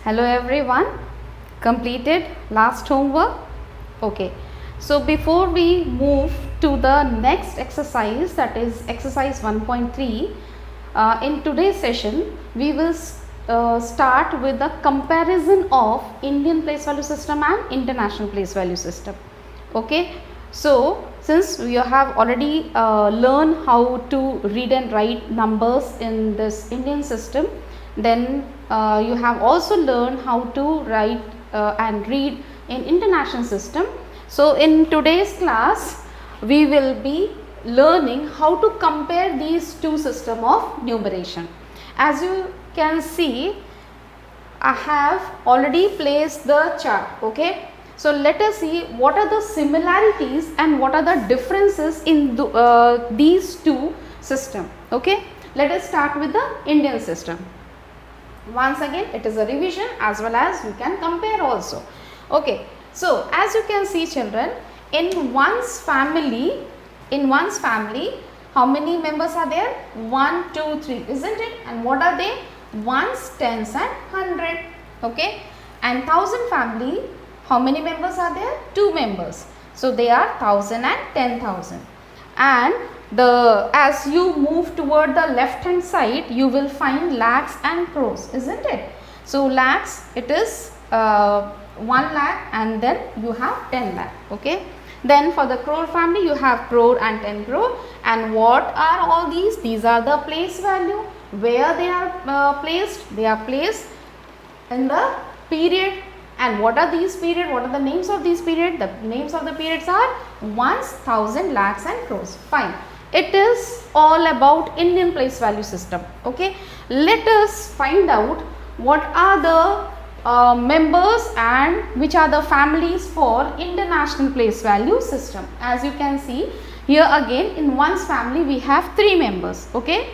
Hello everyone. Completed last homework? Okay. So before we move to the next exercise, that is exercise 1.3, in today's session we will start with the comparison of Indian place value system and international place value system. Okay. So since we have already learned how to read and write numbers in this Indian system, then you have also learned how to write and read in international system. So in today's class we will be learning how to compare these two system of numeration. As you can see, I have already placed the chart. Okay. So let us see what are the similarities and what are the differences in these two systems. Okay. Let us start with the Indian system. Once again, it is a revision as well as we can compare also. Okay. So as you can see children, in one's family, how many members are there? 1, 2, 3, isn't it? And what are they? Ones, tens and 100. Okay. And 1000 family, how many members are there? 2 members. So they are 1000 and 10,000. And as you move toward the left hand side, you will find lakhs and crores, isn't it? So lakhs, it is 1 lakh, and then you have 10 lakh. Okay. Then for the crore family, you have crore and 10 crore. And what are all these? These are the place value. Where they are placed? They are placed in the period. And what are these period? What are the names of these period? The names of the periods are ones, thousand, lakhs and crores. Fine. It is all about Indian place value system. Okay. Let us find out what are the members and which are the families for international place value system. As you can see here, again in one's family we have 3 members. Okay.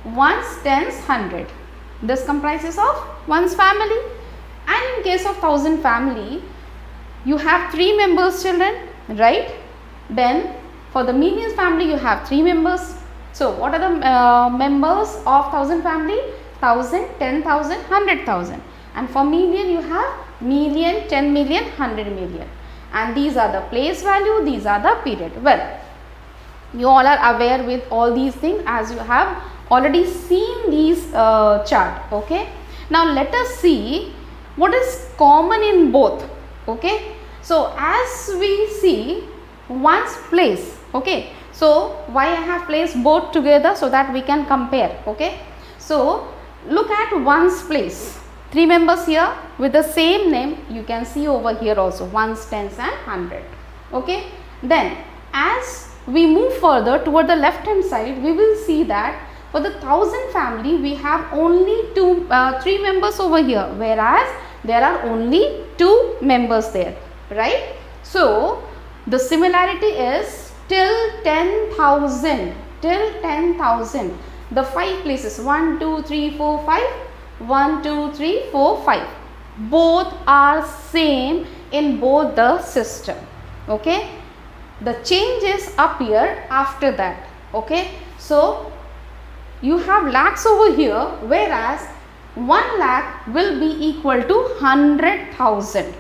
Ones, tens, 100. This comprises of one's family. And in case of 1000 family, you have 3 members children, right? Then for the millions family, you have 3 members. So what are the members of 1000 family? 1000, 10,000, 100,000. And for million, you have million, 10 million, 100 million. And these are the place value, these are the period. Well, you all are aware with all these things as you have already seen these chart. Okay. Now let us see what is common in both. Okay. So as we see one's place. Okay. So why I have placed both together? So that we can compare. Okay. So look at one's place. 3 members here with the same name, you can see over here also ones, tens and 100. Okay. Then as we move further toward the left hand side, we will see that for the 1000 family we have only 3 members over here, whereas there are only 2 members there, right? So the similarity is till 10,000, the 5 places 1, 2, 3, 4, 5, 1, 2, 3, 4, 5, both are same in both the system. Okay. The changes appear after that. Okay. So you have lakhs over here, whereas 1 lakh will be equal to 100,000,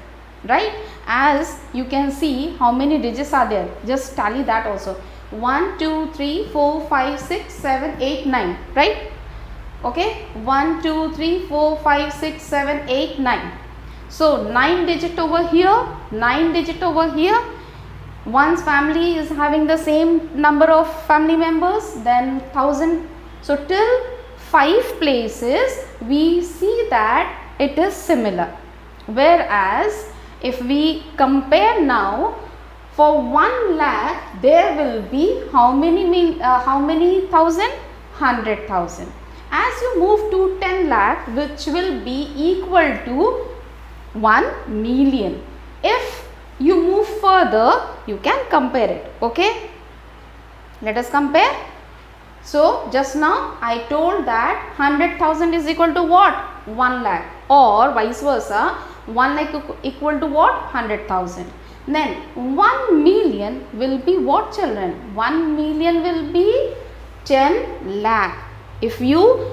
right? As you can see how many digits are there, just tally that also. 1, 2, 3, 4, 5, 6, 7, 8, 9, right? Okay. 1, 2, 3, 4, 5, 6, 7, 8, 9. So 9 digit over here, 9 digit over here. One's family is having the same number of family members, then 1000. So till 5 places we see that it is similar. Whereas if we compare now, for 1 lakh there will be how many thousand? 100,000. As you move to 10 lakh, which will be equal to 1 million. If you move further, you can compare it. Okay. Let us compare. So just now I told that 100,000 is equal to what? 1 lakh, or vice versa, 1 lakh equal to what? 100,000. Then 1 million will be what children? 1 million will be 10 lakh. If you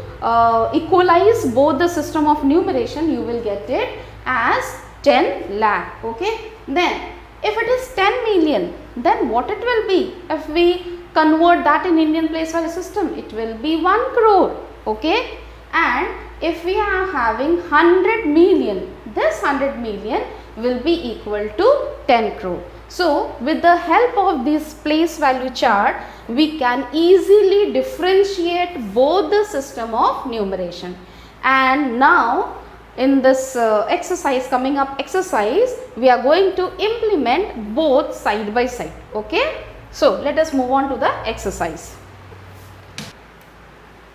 equalize both the system of numeration, you will get it as 10 lakh. Okay. Then if it is 10 million, then what it will be? If we convert that in Indian place value system, it will be 1 crore. Okay. And if we are having 100 million, this 100 million will be equal to 10 crore. So with the help of this place value chart, we can easily differentiate both the system of numeration. And now in this exercise, coming up exercise, we are going to implement both side by side. Okay. So let us move on to the exercise.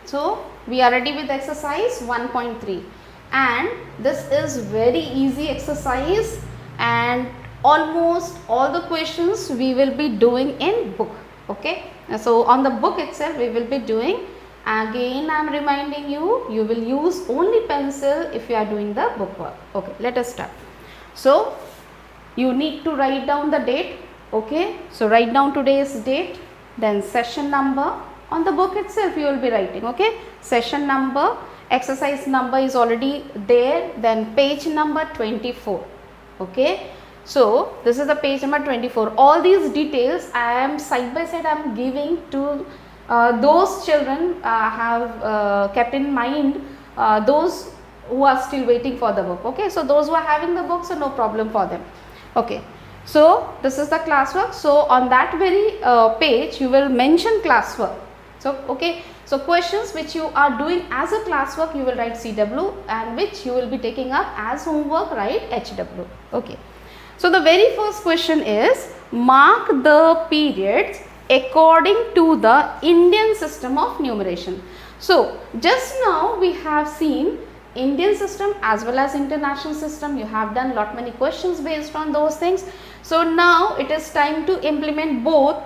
So we are ready with exercise 1.3, and this is very easy exercise, and almost all the questions we will be doing in book. Okay. So on the book itself we will be doing. Again I am reminding you, you will use only pencil if you are doing the book work. Okay, let us start. So you need to write down the date. Okay, so write down today's date, then session number. On the book itself you will be writing. Okay, session number, exercise number is already there, then page number 24. Okay, so this is the page number 24. All these details I am side by side I am giving to those children have kept in mind, those who are still waiting for the book. Okay, so those who are having the book, so no problem for them. Okay, so this is the classwork. So on that very page you will mention classwork. So okay, so questions which you are doing as a classwork you will write CW, and which you will be taking up as homework, write HW. Okay, so the very first question is, mark the periods according to the Indian system of numeration. So just now we have seen Indian system as well as international system. You have done lot many questions based on those things. So now it is time to implement both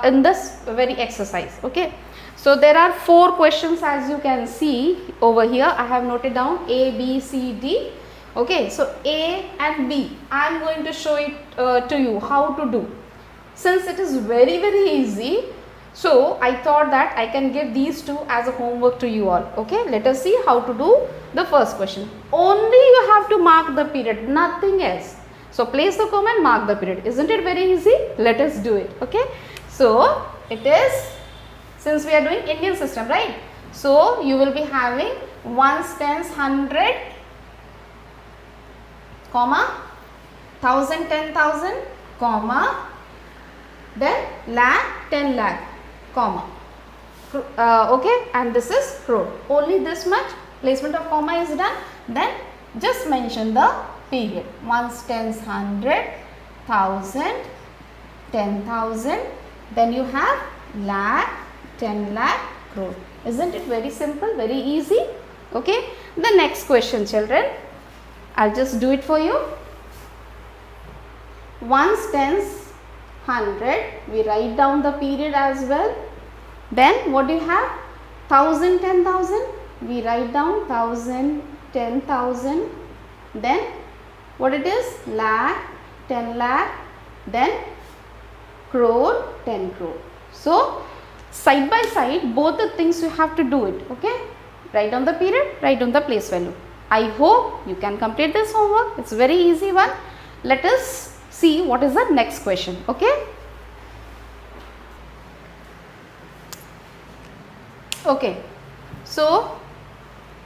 in this very exercise. Okay, so there are 4 questions as you can see over here. I have noted down A, B, C, D. Okay, so A and B I am going to show it to you how to do. Since it is very easy, so I thought that I can give these two as a homework to you all. Okay, let us see how to do the first question. Only you have to mark the period, nothing else. So place the comma and mark the period. Isn't it very easy? Let us do it. Okay, so it is, since we are doing Indian system, right? So you will be having ones, tens, 100, comma, 1000, 10,000, comma, then lakh, 10 lakh, comma. Okay, and this is crore. Only this much placement of comma is done. Then just mention the period. Ones, tens, 100, 1000, 10,000. Then you have lakh, 10 lakh, crore. Isn't it very simple, very easy? Okay. The next question, children, I'll just do it for you. Ones, tens, 100, we write down the period as well. Then what do you have? 1000, 10,000, we write down 1000, 10,000. Then what it is? Lakh, 10 lakh, then crore, 10 crore. So side by side both the things you have to do it. Okay, write down the period, write down the place value. I hope you can complete this homework. It's a very easy one. Let us see what is the next question. Okay, okay, so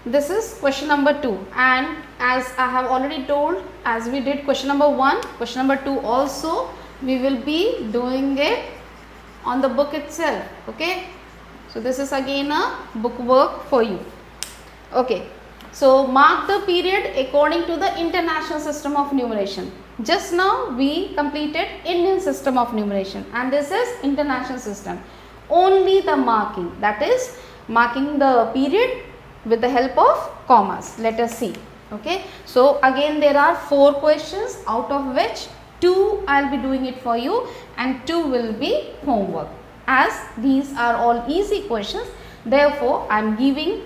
this is question number 2, and as I have already told, as we did question number 1, question number 2 also we will be doing it on the book itself. Okay, so this is again a book work for you. Okay, so mark the period according to the international system of numeration. Just now we completed Indian system of numeration, and this is international system. Only the marking, that is marking the period with the help of commas. Let us see. Okay, so again there are 4 questions, out of which 2 I will be doing it for you and 2 will be homework. As these are all easy questions, therefore I am giving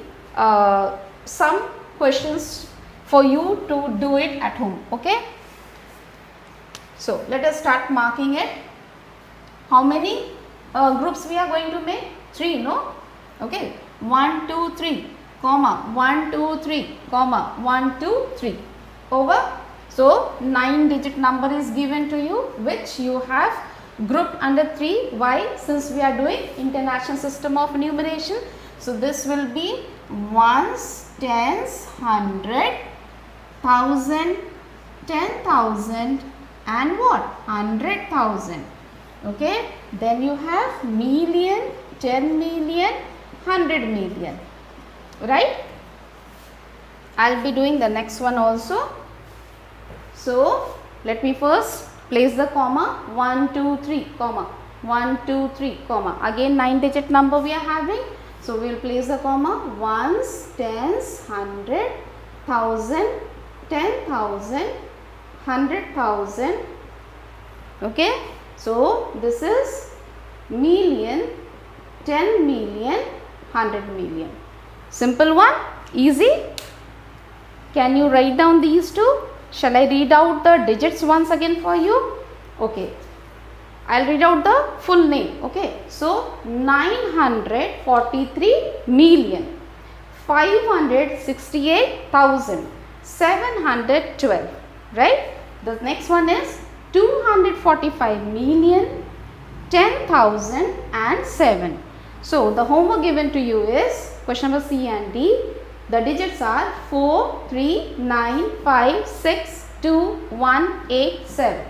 some questions for you to do it at home. Okay, so let us start marking it. How many groups we are going to make? 3, no? Okay, 1, 2, 3, comma, 1, 2, 3, comma, 1, 2, 3. Over. So 9-digit number is given to you, which you have grouped under 3. Why? Since we are doing international system of numeration. So this will be ones, tens, 100, 1000, 10,000 and what? 100,000. Okay. Then you have million, 10 million, 100 million. Right? I'll be doing the next one also. So let me first place the comma 1, 2, 3, comma 1, 2, 3, comma. Again 9-digit number we are having. So we will place the comma ones, tens, 100, 1000, 10,000, 100,000. Okay. So this is million, 10 million, 100 million. Simple one, easy. Can you write down these two? Shall I read out the digits once again for you? Okay. I'll read out the full name. Okay. So 943 million 568,000 712. Right? The next one is 245 million 10,007. So the homework given to you is question number C and D. The digits are 4, 3, 9, 5, 6, 2, 1, 8, 7.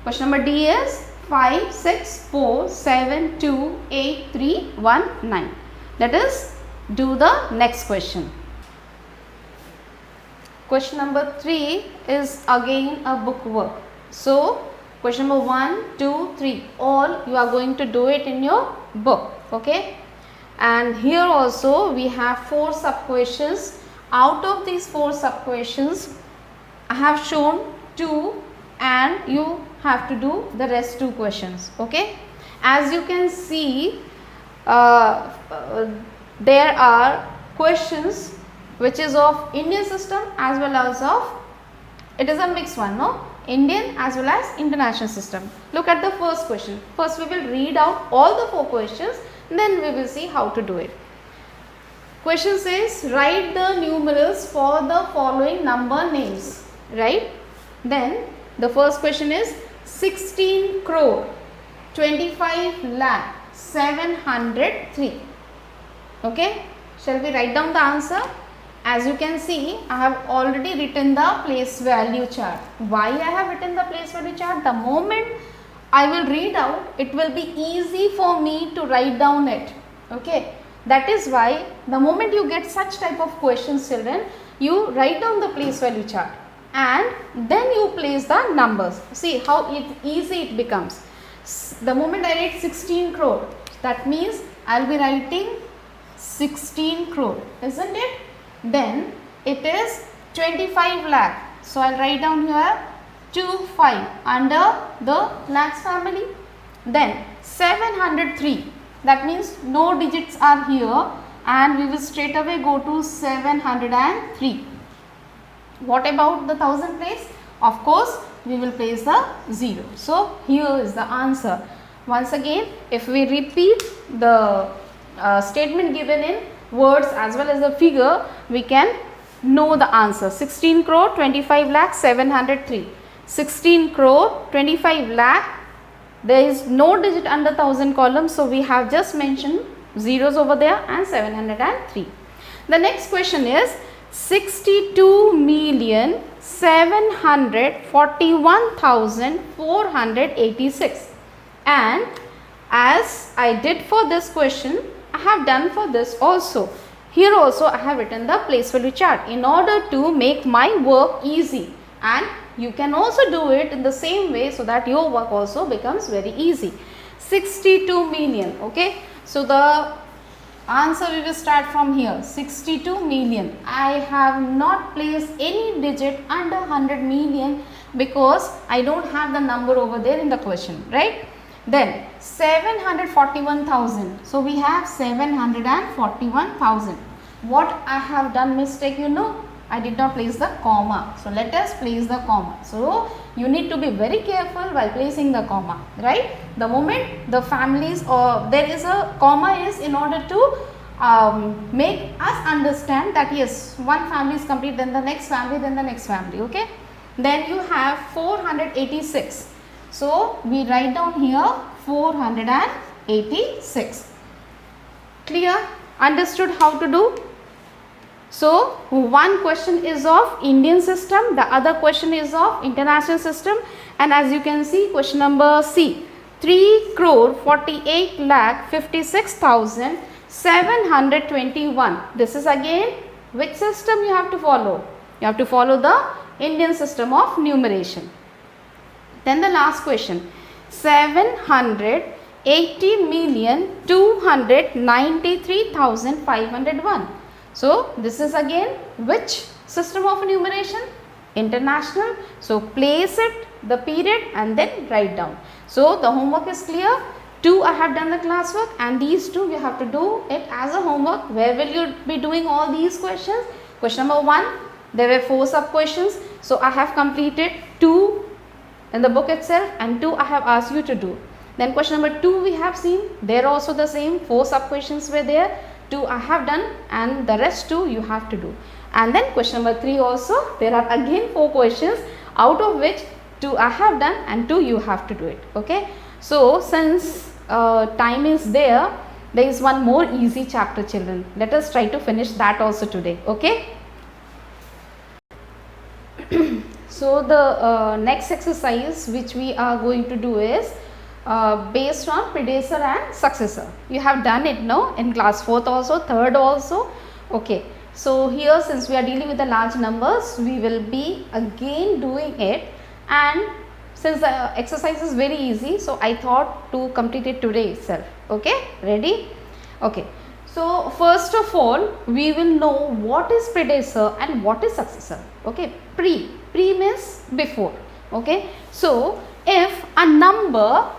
Question number D is 5, 6, 4, 7, 2, 8, 3, 1, 9. Let us do the next question. Question number 3 is again a book work. So question number 1, 2, 3, all you are going to do it in your book. Okay. And here also we have 4 sub questions. Out of these 4 sub questions, I have shown 2 and you have to do the rest 2 questions. Okay. As you can see, there are questions which is of Indian system as well as of, it is a mixed one, no? Indian as well as international system. Look at the first question. First we will read out all the 4 questions. Then we will see how to do it. Question says, write the numerals for the following number names. Right? Then the first question is 16 crore 25 lakh 703. Okay? Shall we write down the answer? As you can see, I have already written the place value chart. Why I have written the place value chart? The moment I will read out, it will be easy for me to write down it. Okay. That is why the moment you get such type of questions, children, you write down the place value chart and then you place the numbers. See how easy it becomes. The moment I write 16 crore, that means I will be writing 16 crore, isn't it? Then it is 25 lakh. So I will write down here 25 under the lakhs family. Then 703, that means no digits are here and we will straight away go to 703. What about the thousand place? Of course, we will place the 0. So here is the answer. Once again, if we repeat the statement given in words as well as the figure, we can know the answer. 16 crore 25 lakh 703. 16 crore 25 lakh, there is no digit under 1000 column, so we have just mentioned zeros over there and 703. The next question is 62,741,486, and as I did for this question, I have done for this also. Here also I have written the place value chart in order to make my work easy, and you can also do it in the same way so that your work also becomes very easy. 62 million. Okay. So the answer we will start from here. 62 million. I have not placed any digit under 100 million because I don't have the number over there in the question, right? Then 741,000. So we have 741,000. What I have done mistake, you know, I did not place the comma. So let us place the comma. So you need to be very careful while placing the comma, right? The moment the families or there is a comma is in order to make us understand that yes, one family is complete, then the next family, then the next family. Okay, then you have 486. So we write down here 486. Clear? Understood how to do? So one question is of Indian system, the other question is of international system, and as you can see, question number C, 3,48,56,721. This is again which system you have to follow? You have to follow the Indian system of numeration. Then the last question, 780,293,501. So this is again which system of enumeration? International. So place it, the period, and then write down. So the homework is clear. 2 I have done the classwork, and these 2 you have to do it as a homework. Where will you be doing all these questions? Question number 1, there were 4 sub questions. So I have completed 2 in the book itself, and 2 I have asked you to do. Then question number 2 we have seen, there also the same 4 sub questions were there. 2 I have done, and the rest 2 you have to do. And then question number 3 also, there are again 4 questions, out of which 2 I have done and 2 you have to do it. Okay. So since time is there is one more easy chapter, children. Let us try to finish that also today. Okay. So the next exercise which we are going to do is based on predecessor and successor. You have done it, no, in class 4th also, 3rd also. Okay, so here since we are dealing with the large numbers, we will be again doing it, and since the exercise is very easy, so I thought to complete it today itself. Okay, ready? Okay, so first of all we will know what is predecessor and what is successor. Okay, pre means before. Okay, so if a number,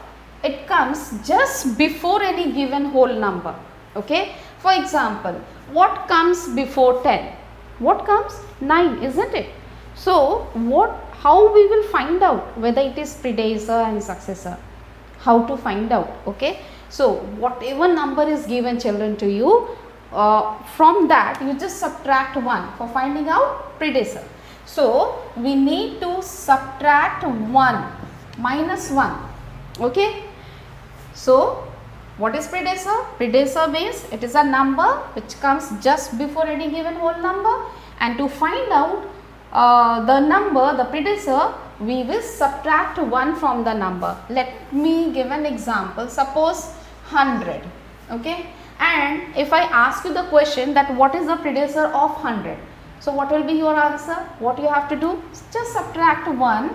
it comes just before any given whole number. Okay, for example, what comes before 10? What comes? 9, isn't it? So how we will find out whether it is predecessor and successor? How to find out? Okay, so whatever number is given, children, to you, from that you just subtract 1 for finding out predecessor. So we need to subtract 1, minus 1. Okay. So what is predecessor? Predecessor means it is a number which comes just before any given whole number, and to find out the number, the predecessor, we will subtract 1 from the number. Let me give an example. Suppose 100. Okay, and if I ask you the question that what is the predecessor of 100, so what will be your answer? What you have to do? Just subtract 1,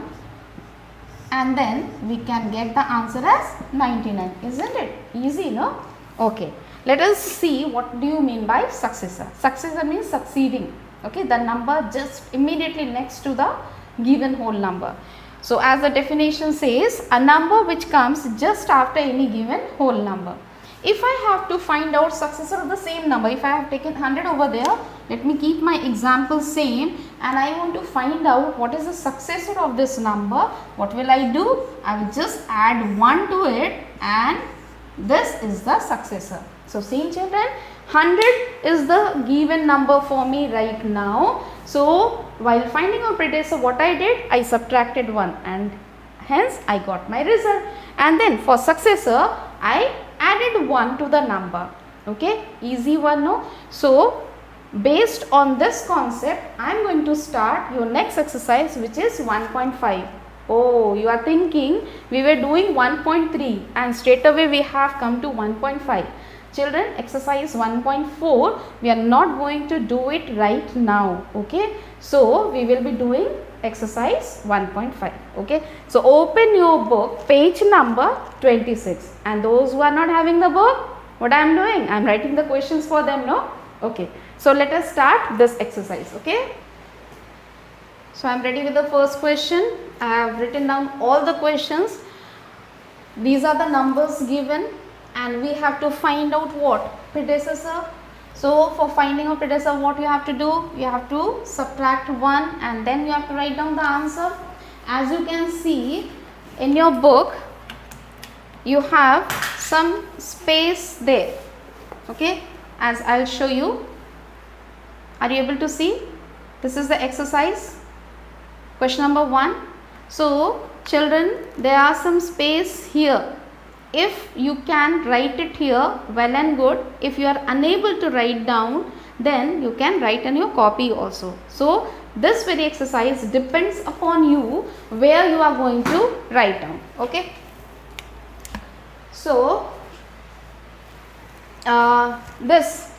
and then we can get the answer as 99, isn't it? Easy, no? Okay, let us see what do you mean by successor. Successor means succeeding. Okay, the number just immediately next to the given whole number. So as the definition says, a number which comes just after any given whole number. If I have to find out successor of the same number, if I have taken 100 over there, let me keep my example same, and I want to find out what is the successor of this number. What will I do? I will just add 1 to it, and this is the successor. So see, children, 100 is the given number for me right now. So while finding out predecessor, what I did, I subtracted 1, and hence I got my result. And then for successor, I added 1 to the number. Okay, easy one, no? So based on this concept, I am going to start your next exercise, which is 1.5. Oh, you are thinking we were doing 1.3 and straight away we have come to 1.5. Children, exercise 1.4, we are not going to do it right now. Okay, so we will be doing exercise 1.5. Okay, so open your book, page number 26, and those who are not having the book, what I am doing, I am writing the questions for them, no? Okay, so let us start this exercise. Okay, so I am ready with the first question. I have written down all the questions. These are the numbers given, and we have to find out what? Predecessor. So for finding out predecessor, what you have to do? You have to subtract 1, and then you have to write down the answer. As you can see in your book, you have some space there. Okay, as I'll show you. Are you able to see? This is the exercise. Question number 1. So children, there are some space here. If you can write it here, well and good. If you are unable to write down, then you can write in your copy also. So this very exercise depends upon you where you are going to write down. Okay. So this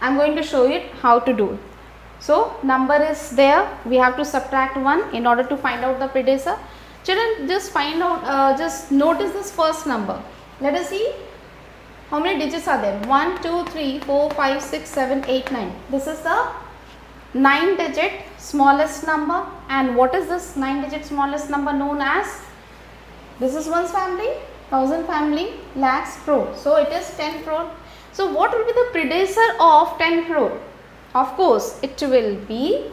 I am going to show you how to do. So number is there. We have to subtract 1 in order to find out the predecessor. Children, just find out, just notice this first number. Let us see how many digits are there. 1, 2, 3, 4, 5, 6, 7, 8, 9. This is the 9 digit smallest number. And what is this 9 digit smallest number known as? This is one's family, thousand family, lakhs, crore. So it is 10 crore. So what will be the predecessor of 10 crore? Of course, it will be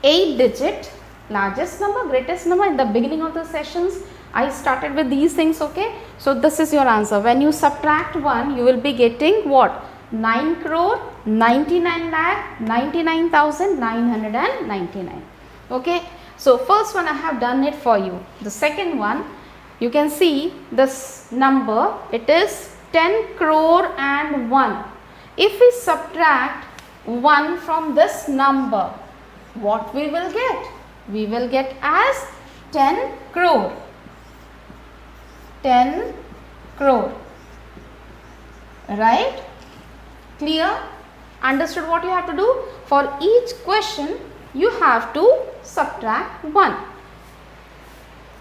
8 digit largest number, greatest number. In the beginning of the sessions, I started with these things, okay. So this is your answer. When you subtract 1, you will be getting what? 9 crore, 99 lakh, 99,999. Okay. So first one I have done it for you. The second one, you can see this number, it is 10 crore and 1. If we subtract 1 from this number, what we will get? We will get as 10 crore. 10 crore. Right? Clear? Understood what you have to do? For each question, you have to subtract 1.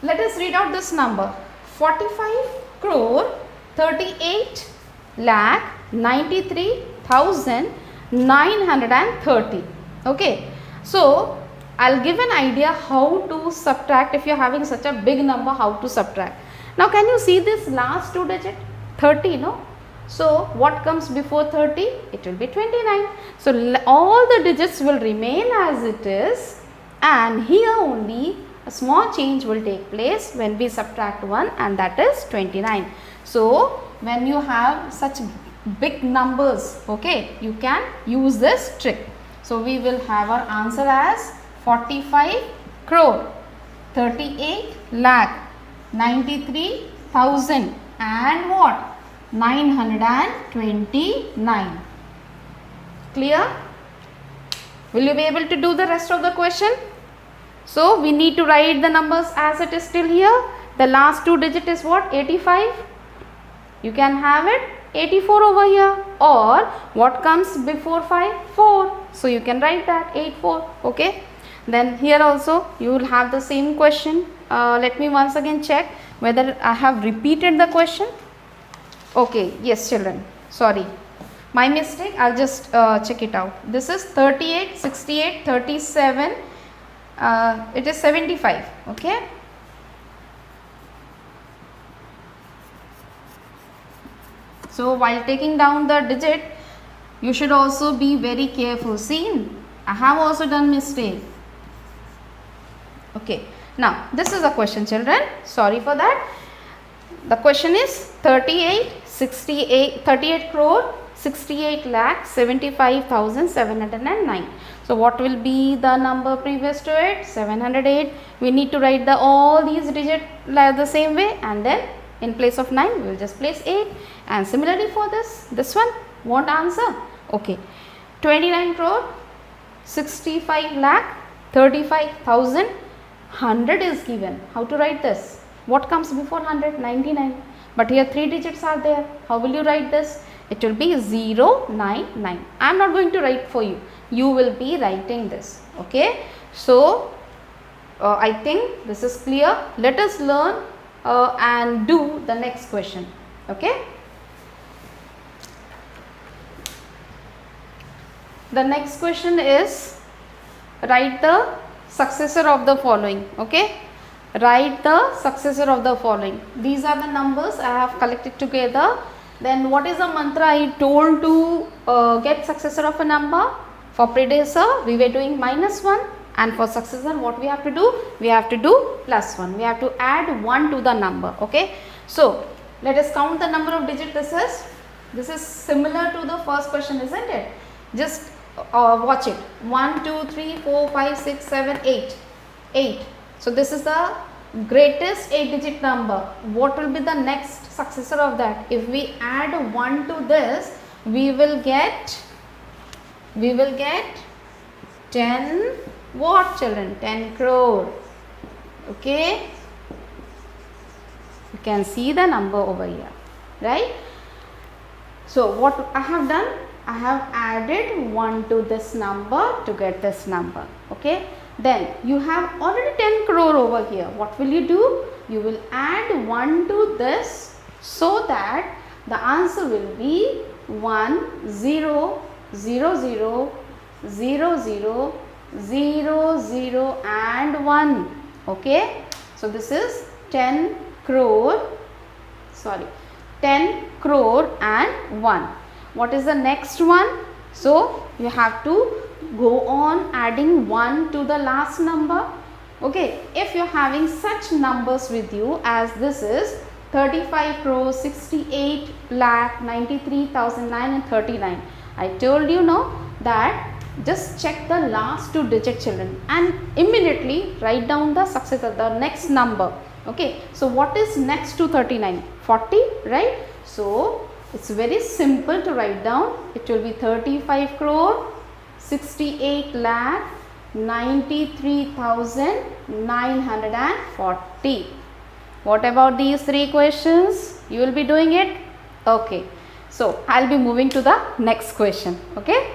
Let us read out this number. 45 crore 38 lakh 93,930. Okay. So I'll give an idea how to subtract. If you're having such a big number, how to subtract. Now can you see this last 2 digit? 30, no? So what comes before 30? It will be 29. So all the digits will remain as it is, and here only a small change will take place when we subtract 1, and that is 29. So when you have such big numbers, okay, you can use this trick. So we will have our answer as 45 crore 38 lakh 93,000 and what? 929. Clear? Will you be able to do the rest of the question? So we need to write the numbers as it is still here. The last 2 digit is what? 85. You can have it 84 over here, or what comes before 5? 4. So you can write that 84. Okay. Then here also you will have the same question. Let me once again check whether I have repeated the question. Okay, yes children, sorry, my mistake. I'll just check it out. This is 38, 68, 37, it is 75. Okay. So while taking down the digit, you should also be very careful. See, I have also done mistake. Okay. Now this is a question, children. Sorry for that. The question is 38 crore 68 lakh 75,709. So what will be the number previous to it? 708. We need to write all these digits the same way, and then in place of 9 we will just place 8. And similarly for this one, what answer? Okay, 29 crore 65 lakh 35,000. 100 is given. How to write this? What comes before 100? 99. But here 3 digits are there. How will you write this? It will be 099. I am not going to write for you. You will be writing this. Okay. So I think this is clear. Let us learn and do the next question. Okay. The next question is, write the successor of the following. Okay. Write the successor of the following. These are the numbers I have collected together. Then what is the mantra I told to get successor of a number? For predecessor we were doing -1, and for successor what we have to do? We have to do +1. We have to add 1 to the number. Okay. So let us count the number of digits. This is This is similar to the first question, isn't it? Just watch it. 1, 2, 3, 4, 5, 6, 7, 8. 8. So this is the greatest 8-digit number. What will be the next successor of that? If we add 1 to this, we will get 10 what, children? 10 crore. Okay. You can see the number over here, right? So what I have done, I have added 1 to this number to get this number. Okay. Then you have already 10 crore over here. What will you do? You will add 1 to this so that the answer will be 1 0 0 0 0 0 0 0 and 1. Okay. So this is 10 crore and 1. What is the next one? So you have to go on adding 1 to the last number. Okay, if you are having such numbers with you as this is 35 crore 68 lakh 93,939. I told you no that just check the last 2 digit, children, and immediately write down the successor, the next number. Okay, so what is next to 39? 40, right? So it's very simple to write down. It will be 35 crore 68 lakh 93,940. What about these 3 questions? You will be doing it? Okay. So I'll be moving to the next question. Okay.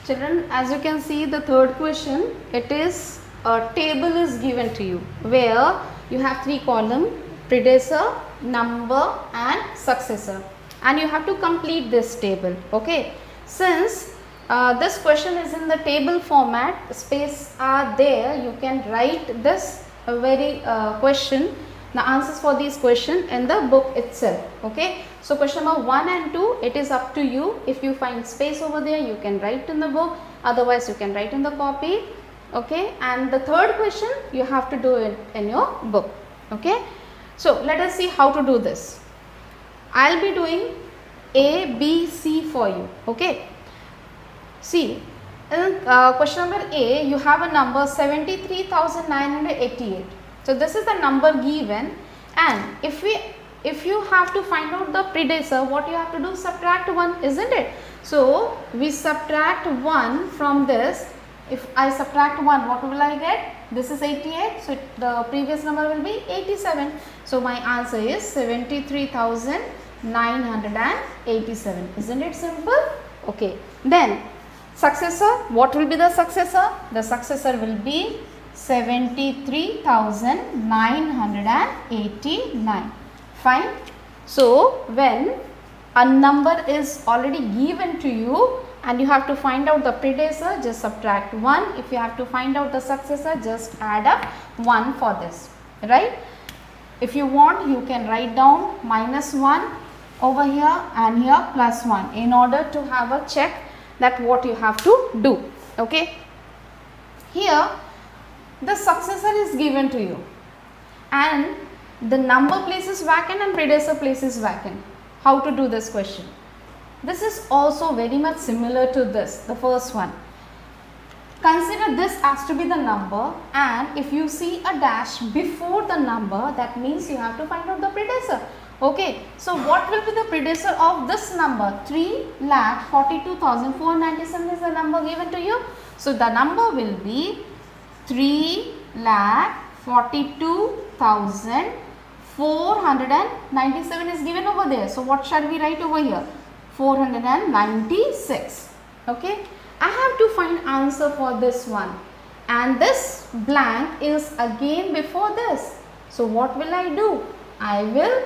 Children, as you can see, the third question, it is a table is given to you where you have 3 columns: predecessor, number and successor, and you have to complete this table. Okay, since this question is in the table format, space are there, you can write this very question, the answers for these question in the book itself. Okay, so question number 1 and 2, it is up to you. If you find space over there, you can write in the book, otherwise you can write in the copy. Okay, and the third question you have to do it in your book. Okay, so let us see how to do this. I'll be doing A, B, C for you. Okay, see, in question number A, you have a number 73,988. So this is the number given, and if you have to find out the predecessor, what you have to do? Subtract 1, isn't it? So we subtract 1 from this. If I subtract 1, what will I get? This is 88, so the previous number will be 87. So my answer is 73,987. Isn't it simple? Okay. Then successor, what will be the successor? The successor will be 73,989. Fine. So when a number is already given to you and you have to find out the predecessor, just subtract 1. If you have to find out the successor, just add up 1 for this, right? If you want, you can write down -1 over here and here +1 in order to have a check that what you have to do. Okay, here the successor is given to you and the number place is vacant and predecessor place is vacant. How to do this question? This is also very much similar to this, the first one. Consider this as to be the number, and if you see a dash before the number, that means you have to find out the predecessor. Okay, so what will be the predecessor of this number? 3,42,497 is the number given to you. So the number will be 3,42,497 is given over there. So what shall we write over here? 496. Okay, I have to find answer for this one, and this blank is again before this. So what will I do? I will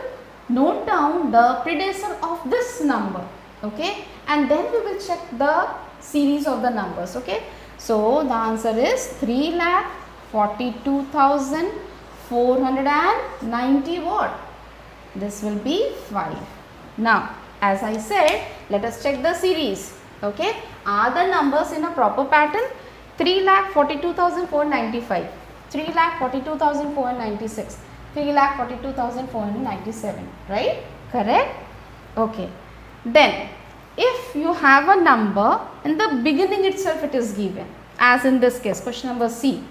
note down the predecessor of this number. Okay, and then we will check the series of the numbers. Okay, so the answer is 3,42,490 what? This will be 5. Now, as I said, let us check the series. Okay, are the numbers in a proper pattern? 3,42,495, 3,42,496, 3,42,497, right? Correct? Okay. Then if you have a number in the beginning itself, it is given, as in this case question number C,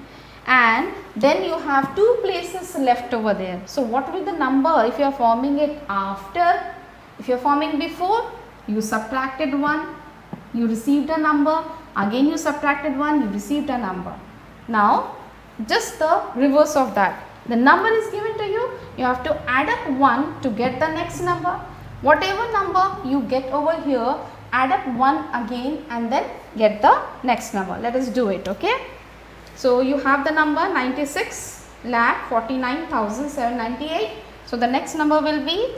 and then you have two places left over there. So what will be the number if you are forming it after? If you are forming before, you subtracted 1, you received a number, again you subtracted 1, you received a number. Now just the reverse of that. The number is given to you, you have to add up 1 to get the next number. Whatever number you get over here, add up 1 again and then get the next number. Let us do it, okay. So you have the number 96,49,798. So the next number will be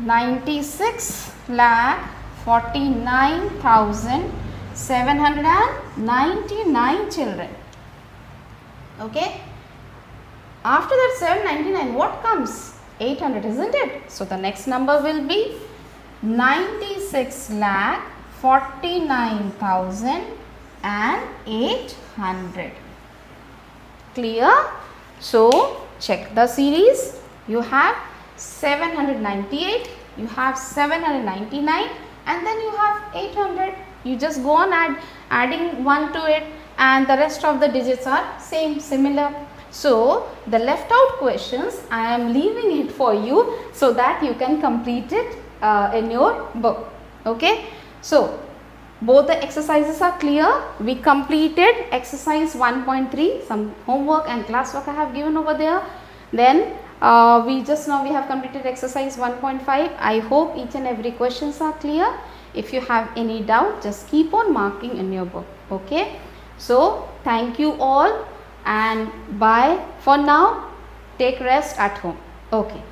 96,49,799 children. Okay. After that 799, what comes? 800, isn't it? So the next number will be 96,49,800. Clear? So check the series. You have 798, you have 799, and then you have 800. You just go on adding 1 to it, and the rest of the digits are similar. So the left out questions I am leaving it for you so that you can complete it in your book. Okay. So both the exercises are clear. We completed exercise 1.3, some homework and classwork I have given over there. Then we have completed exercise 1.5. I hope each and every questions are clear. If you have any doubt, just keep on marking in your book. Okay. So thank you all and bye for now. Take rest at home. Okay.